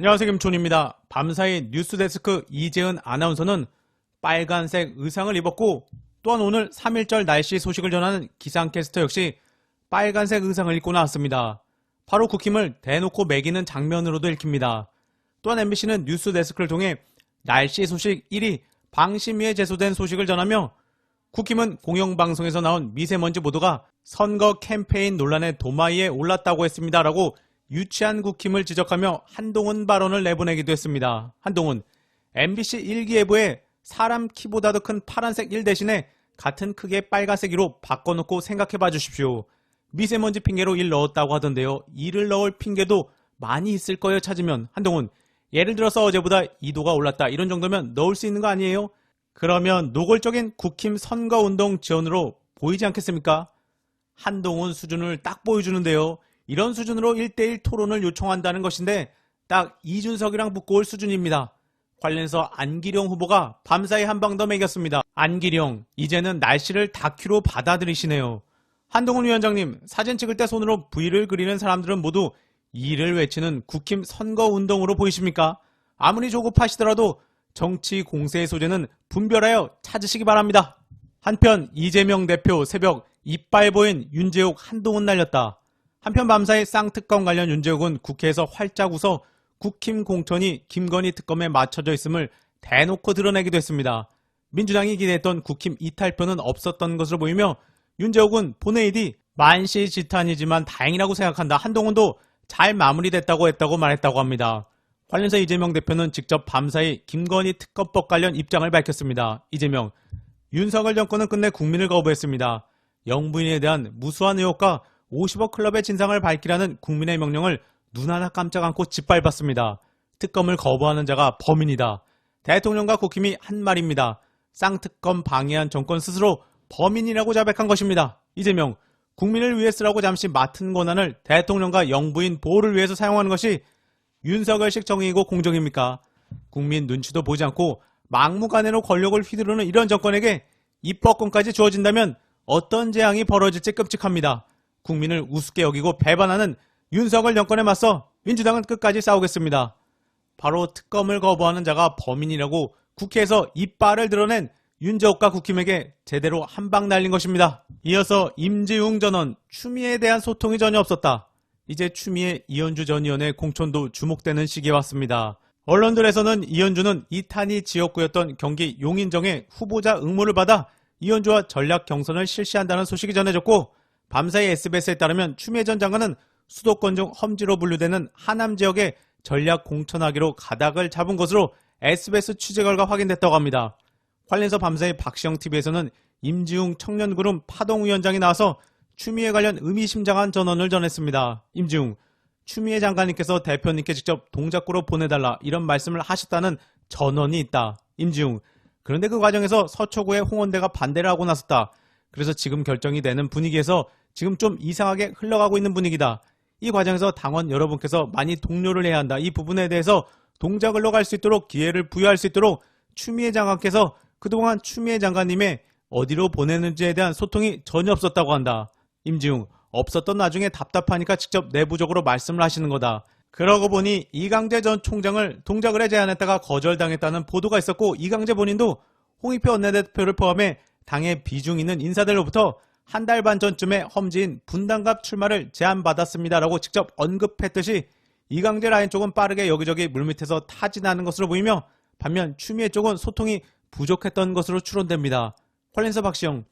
안녕하세요, 김촌입니다. 밤사이 뉴스데스크 이재은 아나운서는 빨간색 의상을 입었고, 또한 오늘 3.1절 날씨 소식을 전하는 기상캐스터 역시 빨간색 의상을 입고 나왔습니다. 바로 국힘을 대놓고 매기는 장면으로도 읽힙니다. 또한 MBC는 뉴스데스크를 통해 날씨 소식 1위 방심위에 제소된 소식을 전하며, 국힘은 공영방송에서 나온 미세먼지 보도가 선거 캠페인 논란의 도마위에 올랐다고 했습니다. 라고 유치한 국힘을 지적하며 한동훈 발언을 내보내기도 했습니다. 한동훈, MBC 일기예보에 사람 키보다도 큰 파란색 1 대신에 같은 크기의 빨간색 2로 바꿔놓고 생각해봐 주십시오. 미세먼지 핑계로 1 넣었다고 하던데요. 2를 넣을 핑계도 많이 있을 거예요. 찾으면. 한동훈, 예를 들어서 어제보다 2도가 올랐다, 이런 정도면 넣을 수 있는 거 아니에요? 그러면 노골적인 국힘 선거운동 지원으로 보이지 않겠습니까? 한동훈 수준을 딱 보여주는데요. 이런 수준으로 1대1 토론을 요청한다는 것인데 딱 이준석이랑 붙고 올 수준입니다. 관련해서 안기령 후보가 밤사이 한 방 더 매겼습니다. 안기령, 이제는 날씨를 다큐로 받아들이시네요. 한동훈 위원장님, 사진 찍을 때 손으로 V를 그리는 사람들은 모두 이를 외치는 국힘 선거운동으로 보이십니까? 아무리 조급하시더라도 정치 공세의 소재는 분별하여 찾으시기 바랍니다. 한편 이재명 대표 새벽 이빨 보인 윤재욱 한동훈 날렸다. 한편 밤사이 쌍특검 관련 윤재욱은 국회에서 활짝 웃어 국힘 공천이 김건희 특검에 맞춰져 있음을 대놓고 드러내기도 했습니다. 민주당이 기대했던 국힘 이탈표는 없었던 것으로 보이며, 윤재욱은 본회의디 만시지탄이지만 다행이라고 생각한다. 한동훈도 잘 마무리됐다고 했다고 말했다고 합니다. 관련해서 이재명 대표는 직접 밤사이 김건희 특검법 관련 입장을 밝혔습니다. 이재명, 윤석열 정권은 끝내 국민을 거부했습니다. 영부인에 대한 무수한 의혹과 50억 클럽의 진상을 밝히라는 국민의 명령을 눈 하나 깜짝 않고 짓밟았습니다. 특검을 거부하는 자가 범인이다. 대통령과 국힘이 한 말입니다. 쌍특검 방해한 정권 스스로 범인이라고 자백한 것입니다. 이재명, 국민을 위해 쓰라고 잠시 맡은 권한을 대통령과 영부인 보호를 위해서 사용하는 것이 윤석열식 정의이고 공정입니까? 국민 눈치도 보지 않고 막무가내로 권력을 휘두르는 이런 정권에게 입법권까지 주어진다면 어떤 재앙이 벌어질지 끔찍합니다. 국민을 우습게 여기고 배반하는 윤석열 정권에 맞서 민주당은 끝까지 싸우겠습니다. 바로 특검을 거부하는 자가 범인이라고 국회에서 이빨을 드러낸 윤재욱과 국힘에게 제대로 한 방 날린 것입니다. 이어서 임지웅 전원, 추미애에 대한 소통이 전혀 없었다. 이제 추미애 이현주 전 의원의 공천도 주목되는 시기에 왔습니다. 언론들에서는 이현주는 이탄희 지역구였던 경기 용인정의 후보자 응모를 받아 이현주와 전략 경선을 실시한다는 소식이 전해졌고, 밤사이 SBS에 따르면 추미애 전 장관은 수도권 중 험지로 분류되는 하남 지역에 전략 공천하기로 가닥을 잡은 것으로 SBS 취재 결과 확인됐다고 합니다. 관련해서 밤사이 박시영TV에서는 임지웅 청년그룹 파동위원장이 나와서 추미애 관련 의미심장한 전언을 전했습니다. 임지웅, 추미애 장관님께서 대표님께 직접 동작구로 보내달라, 이런 말씀을 하셨다는 전언이 있다. 임지웅, 그런데 그 과정에서 서초구의 홍원대가 반대를 하고 나섰다. 그래서 지금 결정이 되는 분위기에서 지금 좀 이상하게 흘러가고 있는 분위기다. 이 과정에서 당원 여러분께서 많이 독려를 해야 한다. 이 부분에 대해서 동작을로 갈 수 있도록 기회를 부여할 수 있도록 추미애 장관께서 그동안 추미애 장관님의 어디로 보내는지에 대한 소통이 전혀 없었다고 한다. 임지웅, 없었던 나중에 답답하니까 직접 내부적으로 말씀을 하시는 거다. 그러고 보니 이강재 전 총장을 동작을에 제안했다가 거절당했다는 보도가 있었고, 이강재 본인도 홍익표 원내대표를 포함해 당의 비중 있는 인사들로부터 한 달 반 전쯤에 험지인 분당갑 출마를 제안받았습니다라고 직접 언급했듯이 이강재 라인 쪽은 빠르게 여기저기 물밑에서 타진하는 것으로 보이며, 반면 추미애 쪽은 소통이 부족했던 것으로 추론됩니다. 관련해서 박시영,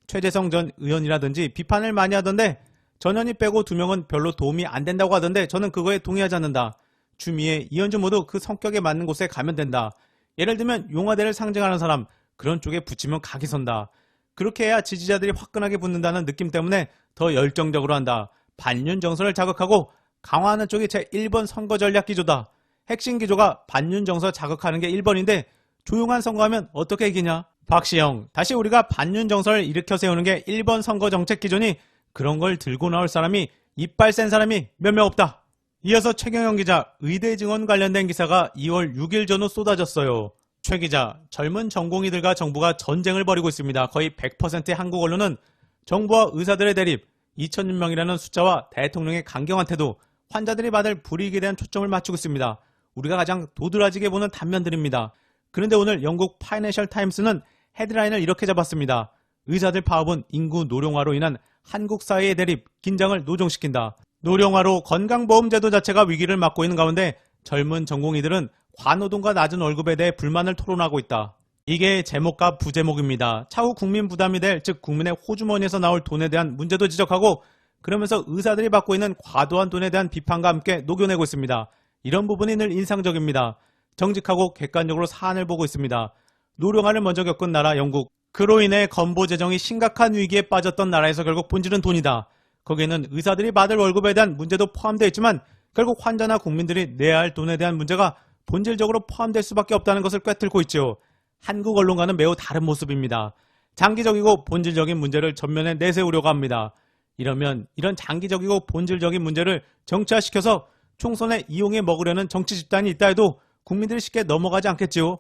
최재성 전 의원이라든지 비판을 많이 하던데 전현희 빼고 2명은 별로 도움이 안 된다고 하던데 저는 그거에 동의하지 않는다. 추미애, 이현주 모두 그 성격에 맞는 곳에 가면 된다. 예를 들면 용화대를 상징하는 사람, 그런 쪽에 붙이면 각이 선다. 그렇게 해야 지지자들이 화끈하게 붙는다는 느낌 때문에 더 열정적으로 한다. 반윤 정서를 자극하고 강화하는 쪽이 제1번 선거 전략 기조다. 핵심 기조가 반윤 정서 자극하는 게 1번인데 조용한 선거하면 어떻게 이기냐? 박시영, 다시 우리가 반윤 정서를 일으켜 세우는 게 1번 선거 정책 기조니 그런 걸 들고 나올 사람이, 이빨 센 사람이 몇 명 없다. 이어서 최경영 기자, 의대 증원 관련된 기사가 2월 6일 전후 쏟아졌어요. 최 기자, 젊은 전공의들과 정부가 전쟁을 벌이고 있습니다. 거의 100%의 한국 언론은 정부와 의사들의 대립, 2,000명이라는 숫자와 대통령의 강경한 태도, 환자들이 받을 불이익에 대한 초점을 맞추고 있습니다. 우리가 가장 도드라지게 보는 단면들입니다. 그런데 오늘 영국 파이낸셜 타임스는 헤드라인을 이렇게 잡았습니다. 의사들 파업은 인구 노령화로 인한 한국 사회의 대립, 긴장을 노정시킨다. 노령화로 건강보험제도 자체가 위기를 맞고 있는 가운데 젊은 전공의들은 과노동과 낮은 월급에 대해 불만을 토론하고 있다. 이게 제목과 부제목입니다. 차후 국민 부담이 될, 즉 국민의 호주머니에서 나올 돈에 대한 문제도 지적하고 그러면서 의사들이 받고 있는 과도한 돈에 대한 비판과 함께 녹여내고 있습니다. 이런 부분이 늘 인상적입니다. 정직하고 객관적으로 사안을 보고 있습니다. 노령화를 먼저 겪은 나라 영국. 그로 인해 건보 재정이 심각한 위기에 빠졌던 나라에서 결국 본질은 돈이다. 거기에는 의사들이 받을 월급에 대한 문제도 포함되어 있지만 결국 환자나 국민들이 내야 할 돈에 대한 문제가 본질적으로 포함될 수밖에 없다는 것을 꿰뚫고 있죠. 한국 언론과는 매우 다른 모습입니다. 장기적이고 본질적인 문제를 전면에 내세우려고 합니다. 이러면 이런 장기적이고 본질적인 문제를 정치화시켜서 총선에 이용해 먹으려는 정치 집단이 있다 해도 국민들이 쉽게 넘어가지 않겠지요.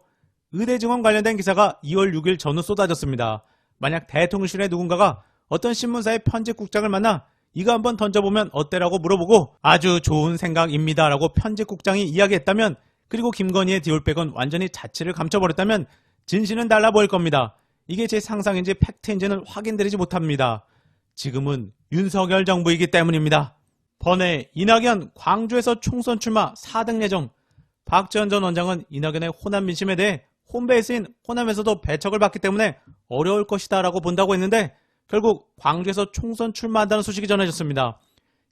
의대 증원 관련된 기사가 2월 6일 전후 쏟아졌습니다. 만약 대통령실의 누군가가 어떤 신문사의 편집국장을 만나 이거 한번 던져보면 어때라고 물어보고 아주 좋은 생각입니다 라고 편집국장이 이야기했다면, 그리고 김건희의 디올백은 완전히 자취를 감춰버렸다면 진실은 달라 보일 겁니다. 이게 제 상상인지 팩트인지는 확인드리지 못합니다. 지금은 윤석열 정부이기 때문입니다. 번외 이낙연 광주에서 총선 출마 4등 예정. 박지원 전 원장은 이낙연의 호남 민심에 대해 홈베이스인 호남에서도 배척을 받기 때문에 어려울 것이다 라고 본다고 했는데 결국 광주에서 총선 출마한다는 소식이 전해졌습니다.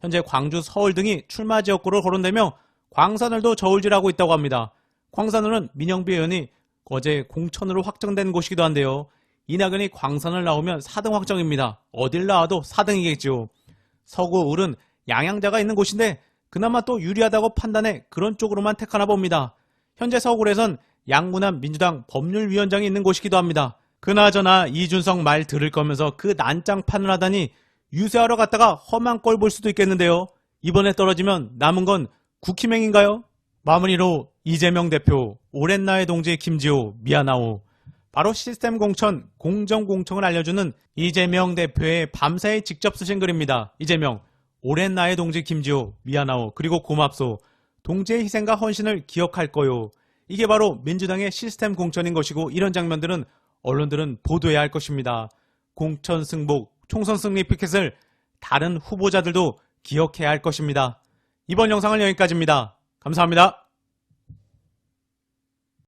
현재 광주, 서울 등이 출마 지역구로 거론되며 광산을도 저울질하고 있다고 합니다. 광산을은 민영비 의원이 어제 공천으로 확정된 곳이기도 한데요. 이낙연이 광산을 나오면 4등 확정입니다. 어딜 나와도 4등이겠죠. 서구, 울은 양양자가 있는 곳인데 그나마 또 유리하다고 판단해 그런 쪽으로만 택하나 봅니다. 현재 서울에선 양문환 민주당 법률위원장이 있는 곳이기도 합니다. 그나저나 이준석 말 들을 거면서 그 난장판을 하다니 유세하러 갔다가 험한 꼴 볼 수도 있겠는데요. 이번에 떨어지면 남은 건 국힘행인가요? 마무리로 이재명 대표, 오랜 나의 동지 김지호 미안하오. 바로 시스템 공천, 공정공청을 알려주는 이재명 대표의 밤사이 직접 쓰신 글입니다. 이재명, 오랜 나의 동지 김지호 미안하오. 그리고 고맙소. 동지의 희생과 헌신을 기억할 거요. 이게 바로 민주당의 시스템 공천인 것이고 이런 장면들은 언론들은 보도해야 할 것입니다. 공천 승복, 총선 승리 피켓을 다른 후보자들도 기억해야 할 것입니다. 이번 영상은 여기까지입니다. 감사합니다.